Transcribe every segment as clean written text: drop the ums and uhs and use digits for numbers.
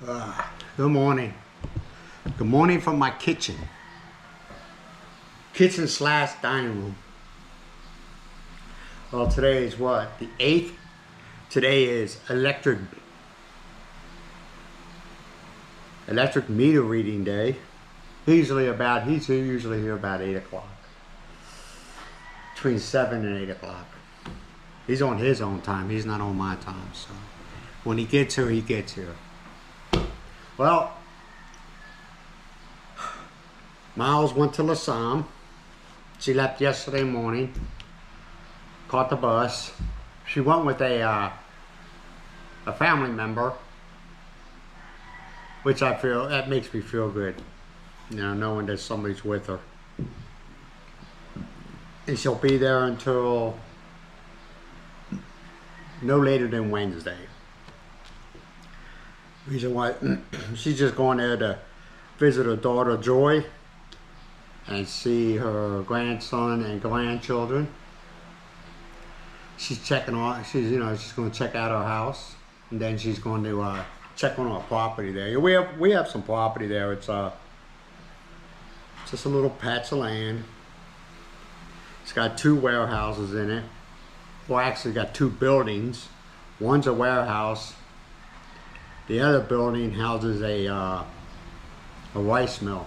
Good morning. Good morning from my kitchen. Kitchen slash dining room. Well, today is what? The 8th? Today is electric meter reading day. He's usually here about 8 o'clock. Between 7 and 8 o'clock. He's on his own time. He's not on my time. So when he gets here, he gets here. Well, Myles went to Lasam. She left yesterday morning. Caught the bus. She went with a family member, which that makes me feel good. You know, knowing that somebody's with her. And she'll be there until no later than Wednesday. Reason why she's just going there to visit her daughter Joy and see her grandson and grandchildren. She's going to check out our house, and then she's going to check on our property there. We have some property there. It's just a little patch of land. It's got 2 warehouses in it. Well, actually got 2 buildings. One's a warehouse. The other building houses a rice mill.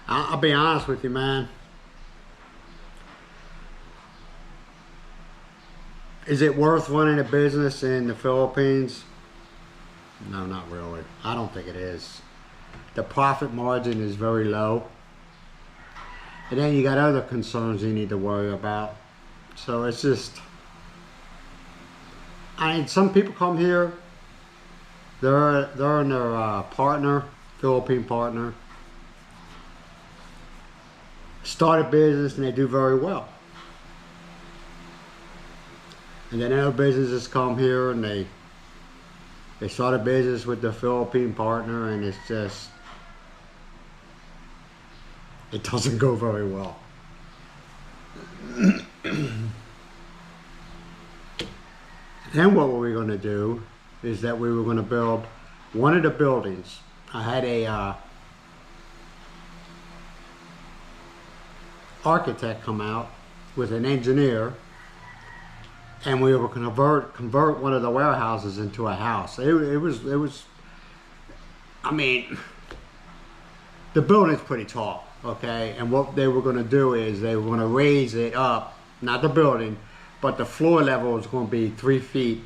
I'll be honest with you, man. Is it worth running a business in the Philippines? No, not really. I don't think it is. The profit margin is very low. And then you got other concerns you need to worry about. So it's just... some people come here, they're in their Philippine partner, start a business and they do very well. And then other businesses come here and they start a business with the Philippine partner, and it's just, it doesn't go very well. Then what were we going to do is that we were going to build one of the buildings. I had a architect come out with an engineer, and we were going to convert one of the warehouses into a house. It was. I mean, the building's pretty tall, okay. And what they were going to do is they were going to raise it up, not the building, but the floor level is going to be 3 feet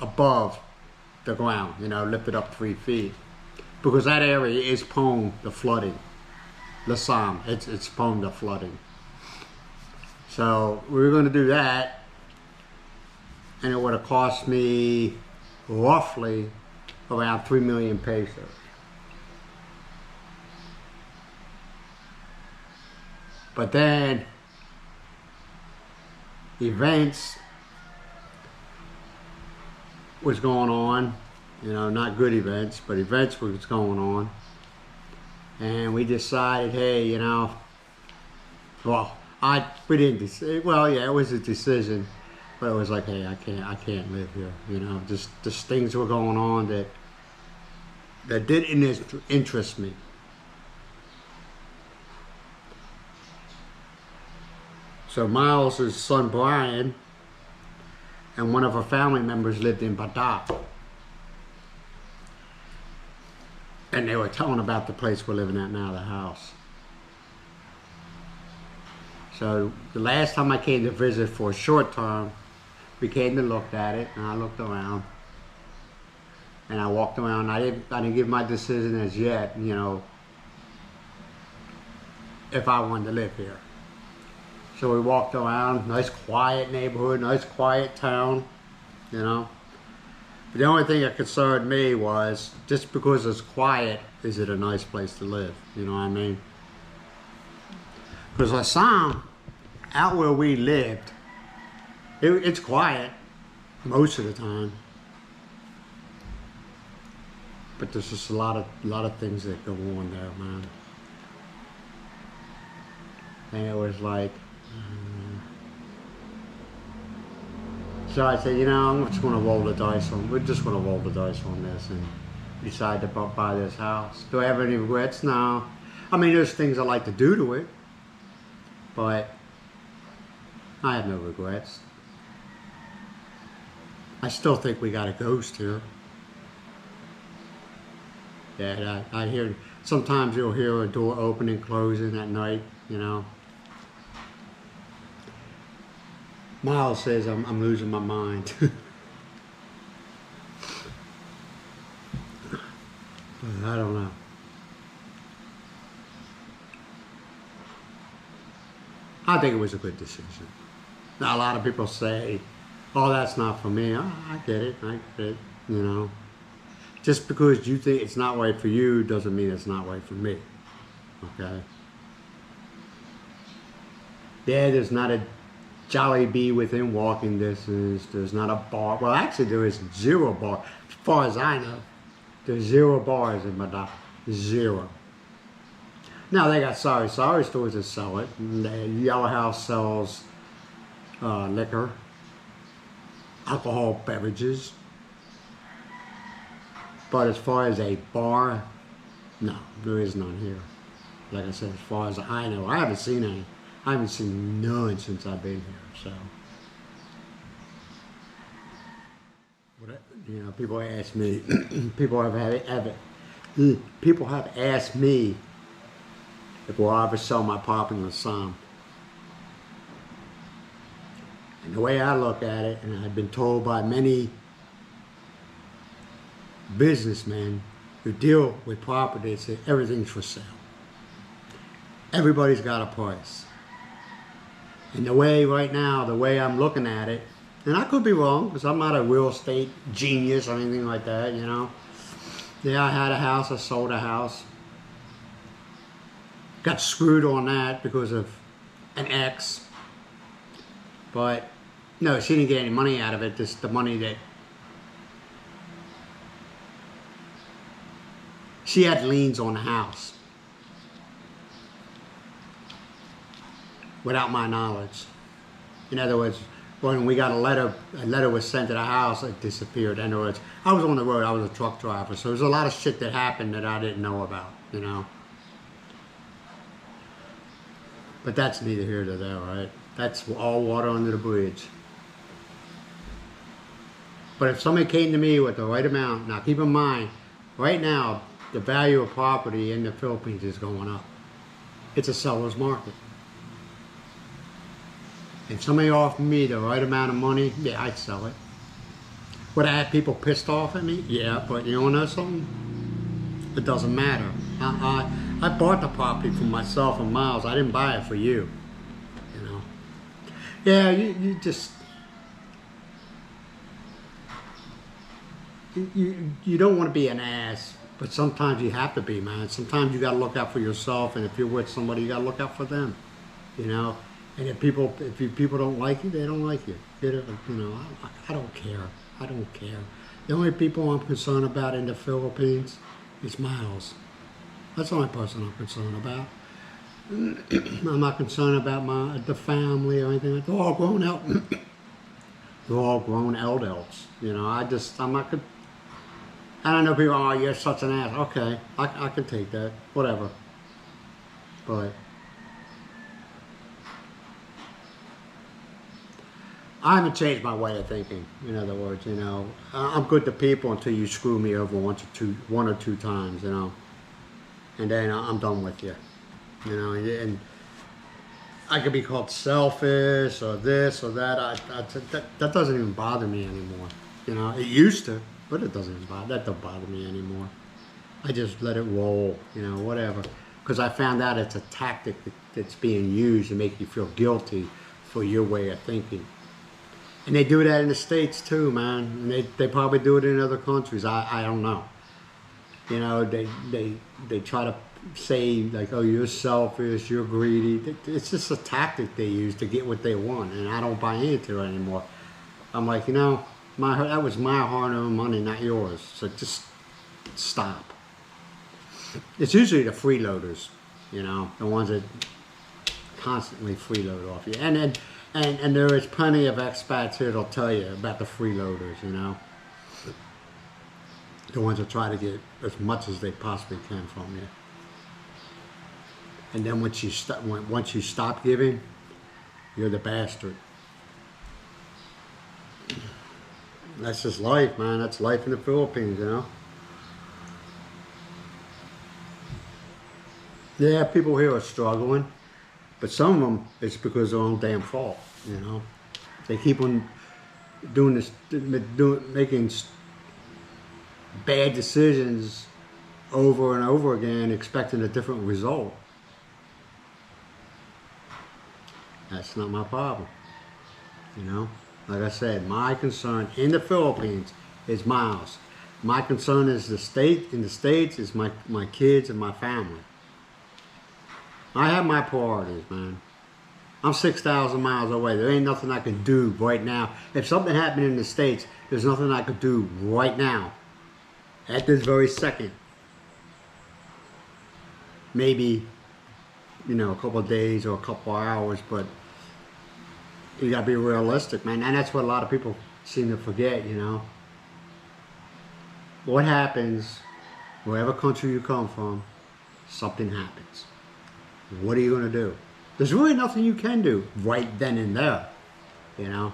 above the ground, lift it up 3 feet. Because that area is prone to flooding. Lasam, it's prone to flooding. So we were going to do that, and it would have cost me roughly around 3 million pesos. But then events was going on, not good events, but events was going on, and we decided, hey, it was a decision, but it was like, hey, I can't live here, just things were going on that didn't interest me. So Myles' son Brian and one of her family members lived in Badoc. And they were telling about the place we're living at now, the house. So the last time I came to visit for a short term, we came to look at it, and I looked around. And I walked around. I didn't give my decision as yet, if I wanted to live here. So we walked around, nice quiet neighborhood, nice quiet town, But the only thing that concerned me was, just because it's quiet, is it a nice place to live? You know what I mean? Because Lasam, out where we lived, it's quiet most of the time. But there's just a lot of things that go on there, man. And it was like, So I said, you know, I'm just going to roll the dice on. We're just going to roll the dice on this and decide to buy this house. Do I have any regrets? No. I mean, there's things I like to do to it, but I have no regrets. I still think we got a ghost here. Yeah, I hear, sometimes you'll hear a door open and closing at night, you know. Myles says I'm losing my mind. I don't know. I think it was a good decision. Now, a lot of people say, oh, that's not for me. I get it, you know. Just because you think it's not right for you doesn't mean it's not right for me, okay? Yeah, there's not a Jollibee within walking distance. There's not a bar. Well, actually, there is 0 bar. As far as I know, there's 0 bars in Badoc. 0. Now, they got sorry stores that sell it. And the Yellow House sells liquor, alcohol beverages. But as far as a bar, no, there is none here. Like I said, as far as I know, I haven't seen any. I haven't seen none since I've been here, so. You know, people ask me, people have asked me if will I ever sell my property in Lasam. And the way I look at it, and I've been told by many businessmen who deal with property, that everything's for sale. Everybody's got a price. And the way right now, the way I'm looking at it, and I could be wrong because I'm not a real estate genius or anything like that, you know. Yeah, I had a house, I sold a house. Got screwed on that because of an ex. But no, she didn't get any money out of it, just the money that she had liens on the house without my knowledge. In other words, when we got a letter was sent to the house, it disappeared. In other words, I was on the road, I was a truck driver, so there's a lot of shit that happened that I didn't know about, you know. But that's neither here nor there, right? That's all water under the bridge. But if somebody came to me with the right amount, now keep in mind, right now, the value of property in the Philippines is going up. It's a seller's market. If somebody offered me the right amount of money, yeah, I'd sell it. Would I have people pissed off at me? Yeah, but you wanna know something? It doesn't matter. I bought the property for myself and Myles. I didn't buy it for you. You know. Yeah, you just you don't want to be an ass, but sometimes you have to be, man. Sometimes you got to look out for yourself, and if you're with somebody, you got to look out for them. You know. And if people don't like you, they don't like you. You know, I don't care. I don't care. The only people I'm concerned about in the Philippines is Myles. That's the only person I'm concerned about. I'm not concerned about the family or anything. They're all grown out. They're all grown adults. You know, I'm not good. I don't know people. Oh, you're such an ass. Okay, I can take that. Whatever. But I haven't changed my way of thinking. In other words, you know, I'm good to people until you screw me over one or two times, you know, and then I'm done with you, you know. And I could be called selfish or this or that. That doesn't even bother me anymore. You know, it used to, but it doesn't even bother. That don't bother me anymore. I just let it roll, you know, whatever. Because I found out it's a tactic that's being used to make you feel guilty for your way of thinking. And they do that in the States too, man. And they probably do it in other countries. I don't know. You know, they try to say like, oh, you're selfish, you're greedy. It's just a tactic they use to get what they want, and I don't buy into it anymore. I'm like, you know, that was my hard-earned money, not yours. So just stop. It's usually the freeloaders, you know, the ones that constantly freeload off you. And then And there is plenty of expats here that'll tell you about the freeloaders, you know. The ones that try to get as much as they possibly can from you. And then once you stop giving, you're the bastard. That's just life, man. That's life in the Philippines, you know. Yeah, people here are struggling, but some of them it's because of their own damn fault, you know. They keep on doing this, making bad decisions over and over again, expecting a different result. That's not my problem, you know. Like I said, my concern in the Philippines is Myles. My concern is in the States is my kids and my family. I have my priorities, man. I'm 6,000 miles away. There ain't nothing I can do right now. If something happened in the States, there's nothing I could do right now. At this very second. Maybe, you know, a couple of days or a couple of hours, but you gotta be realistic, man. And that's what a lot of people seem to forget, you know. What happens, wherever country you come from, something happens. What are you gonna do? There's really nothing you can do right then and there, you know.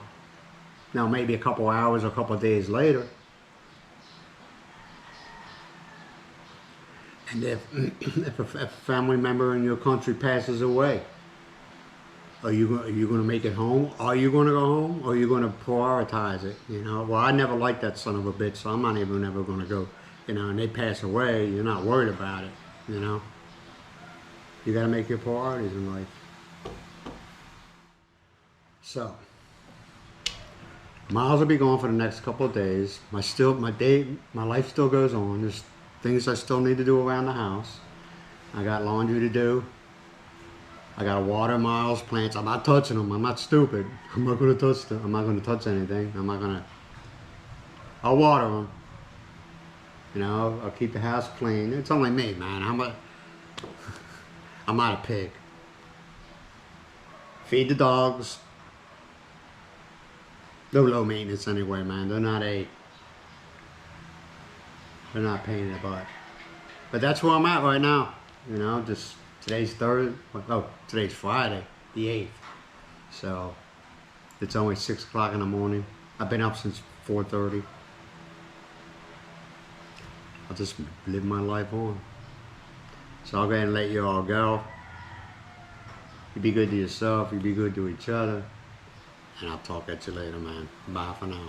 Now maybe a couple of hours or a couple of days later. And if a family member in your country passes away, are you going to make it home? Are you going to go home? Or are you going to prioritize it? You know, well, I never liked that son of a bitch, so I'm not even ever going to go. You know, and they pass away, you're not worried about it. You know, you got to make your priorities in life. So, Myles will be gone for the next couple of days. My life still goes on. There's things I still need to do around the house. I got laundry to do. I got to water Myles' plants. I'm not touching them. I'm not stupid. I'm not going to touch them. I'm not going to touch anything. I'll water them. You know, I'll keep the house clean. It's only me, man. I'm not a pig. Feed the dogs. They're low maintenance anyway, man. They're not paying in the butt. But that's where I'm at right now. You know, just today's Friday, the 8th. So it's only 6 o'clock in the morning. I've been up since 4:30. I'll just live my life on. So I'll go ahead and let you all go. You be good to yourself. You be good to each other. And I'll talk at you later, man. Bye for now.